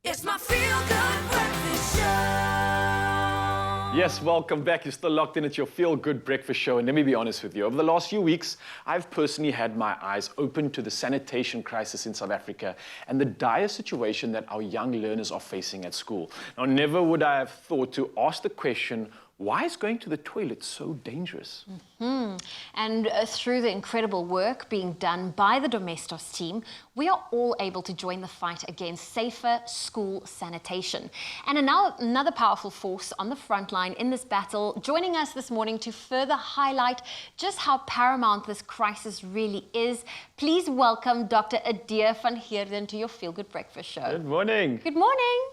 It's my feel-good breakfast show. Yes, welcome back. You're still locked in at your Feel Good Breakfast Show. And let me be honest with you, over the last few weeks, I've personally had my eyes open to the sanitation crisis in South Africa and the dire situation that our young learners are facing at school. Now, never would I have thought to ask the question, why is going to the toilet so dangerous? And through the incredible work being done by the Domestos team, we are all able to join the fight against safer school sanitation. And another powerful force on the front line in this battle, joining us this morning to further highlight just how paramount this crisis really is. Please welcome Dr. Adia van Heerden to your Feel Good Breakfast Show. Good morning. Good morning.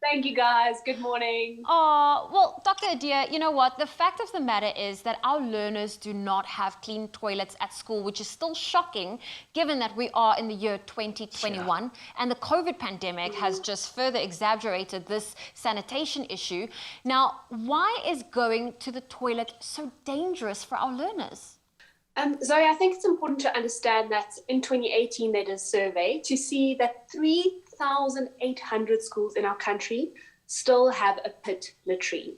Thank you, guys. Good morning. Well, Dr. Adia, you know what? The fact of the matter is that our learners do not have clean toilets at school, which is still shocking given that we are in the year 2021 and the COVID pandemic has just further exaggerated this sanitation issue. Now, why is going to the toilet so dangerous for our learners? Zoe, I think it's important to understand that in 2018 they did a survey to see that 3,800 schools in our country still have a pit latrine.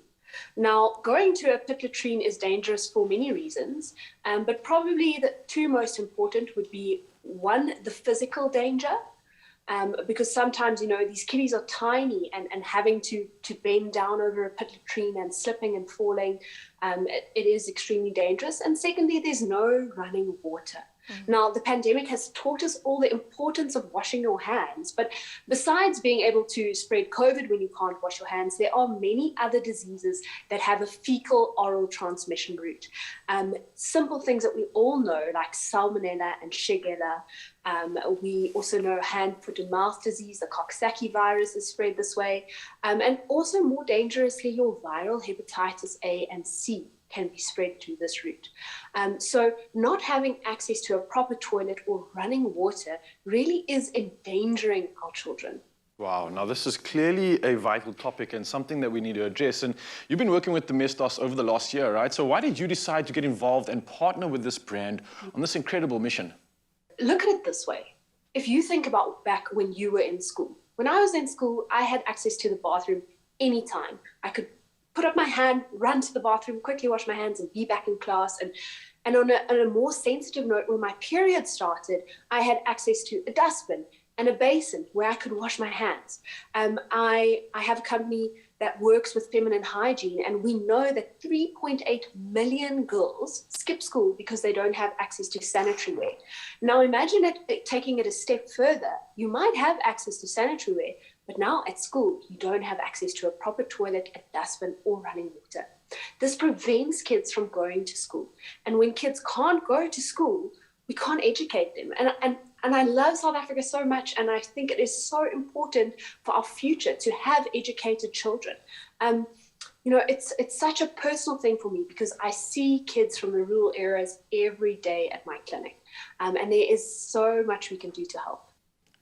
Now, going to a pit latrine is dangerous for many reasons, but probably the two most important would be, one, the physical danger, because sometimes, you know, these kiddies are tiny and having to bend down over a pit latrine and slipping and falling, it is extremely dangerous. And secondly, there's no running water. Now, the pandemic has taught us all the importance of washing your hands, but besides being able to spread COVID when you can't wash your hands, there are many other diseases that have a fecal-oral transmission route. Simple things that we all know, like salmonella and shigella. We also know hand, foot, and mouth disease, the Coxsackie virus is spread this way, and also more dangerously, your viral hepatitis A and C can be spread through this route. So not having access to a proper toilet or running water really is endangering our children. Wow, now this is clearly a vital topic and something that we need to address. And you've been working with Domestos over the last year, right? So why did you decide to get involved and partner with this brand on this incredible mission? Look at it this way. If you think about back when you were in school, when I was in school, I had access to the bathroom anytime. I could put up my hand, run to the bathroom, quickly wash my hands and be back in class. And on a more sensitive note, when my period started, I had access to a dustbin and a basin where I could wash my hands. I have a company that works with feminine hygiene, and we know that 3.8 million girls skip school because they don't have access to sanitary wear. Now imagine taking it a step further. You might have access to sanitary wear, but now at school, you don't have access to a proper toilet, a dustbin, or running water. This prevents kids from going to school. And when kids can't go to school, we can't educate them. And I love South Africa so much, and I think it is so important for our future to have educated children. You know, it's such a personal thing for me because I see kids from the rural areas every day at my clinic. And there is so much we can do to help.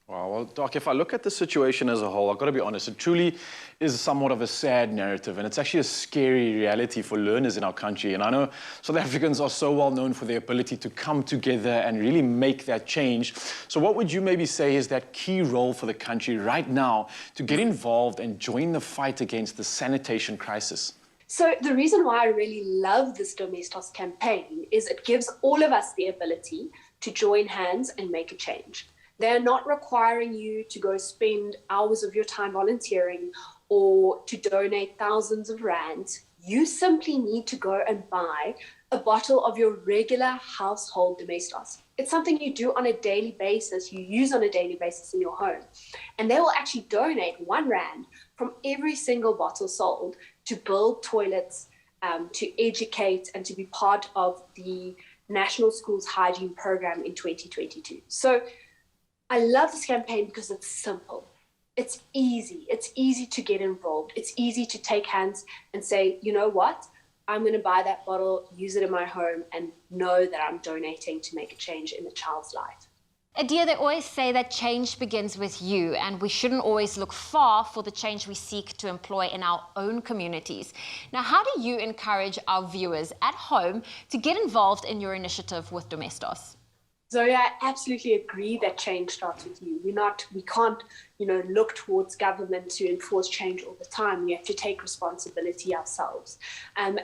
Wow, well, Doc, if I look at the situation as a whole, I've got to be honest, it truly is somewhat of a sad narrative, and it's actually a scary reality for learners in our country. And I know South Africans are so well known for their ability to come together and really make that change. So what would you maybe say is that key role for the country right now to get involved and join the fight against the sanitation crisis? So the reason why I really love this Domestos campaign is it gives all of us the ability to join hands and make a change. They're not requiring you to go spend hours of your time volunteering or to donate thousands of rands. You simply need to go and buy a bottle of your regular household Domestos. It's something you do on a daily basis, you use on a daily basis in your home. And they will actually donate 1 rand from every single bottle sold to build toilets, to educate, and to be part of the National Schools Hygiene Program in 2022. So I love this campaign because it's simple. It's easy. It's easy to get involved. It's easy to take hands and say, you know what? I'm going to buy that bottle, use it in my home, and know that I'm donating to make a change in the child's life. Adia, they always say that change begins with you, and we shouldn't always look far for the change we seek to employ in our own communities. Now, how do you encourage our viewers at home to get involved in your initiative with Domestos? Zoe, I absolutely agree that change starts with you. We can't, look towards government to enforce change all the time. We have to take responsibility ourselves. And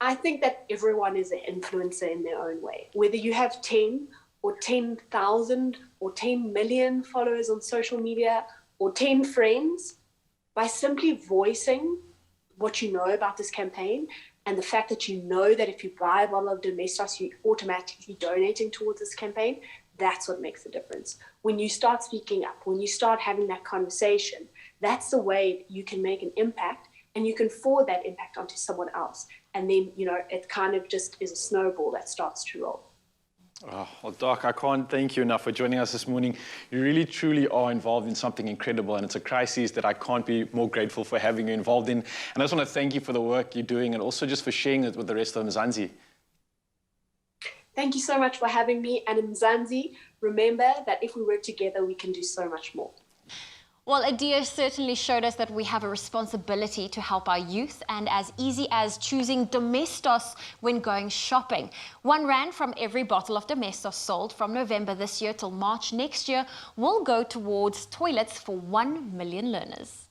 I think that everyone is an influencer in their own way. Whether you have 10 or 10,000 or 10 million followers on social media or 10 friends, by simply voicing what you know about this campaign and the fact that you know that if you buy a bottle of Domestos, you're automatically donating towards this campaign, that's what makes the difference. When you start speaking up, when you start having that conversation, that's the way you can make an impact, and you can forward that impact onto someone else. And then, it kind of just is a snowball that starts to roll. Oh, well, Doc, I can't thank you enough for joining us this morning. You really, truly are involved in something incredible, and it's a crisis that I can't be more grateful for having you involved in. And I just want to thank you for the work you're doing and also just for sharing it with the rest of Mzansi. Thank you so much for having me. And in Mzansi, remember that if we work together, we can do so much more. Well, Adia certainly showed us that we have a responsibility to help our youth, and as easy as choosing Domestos when going shopping. R1 from every bottle of Domestos sold from November this year till March next year will go towards toilets for 1 million learners.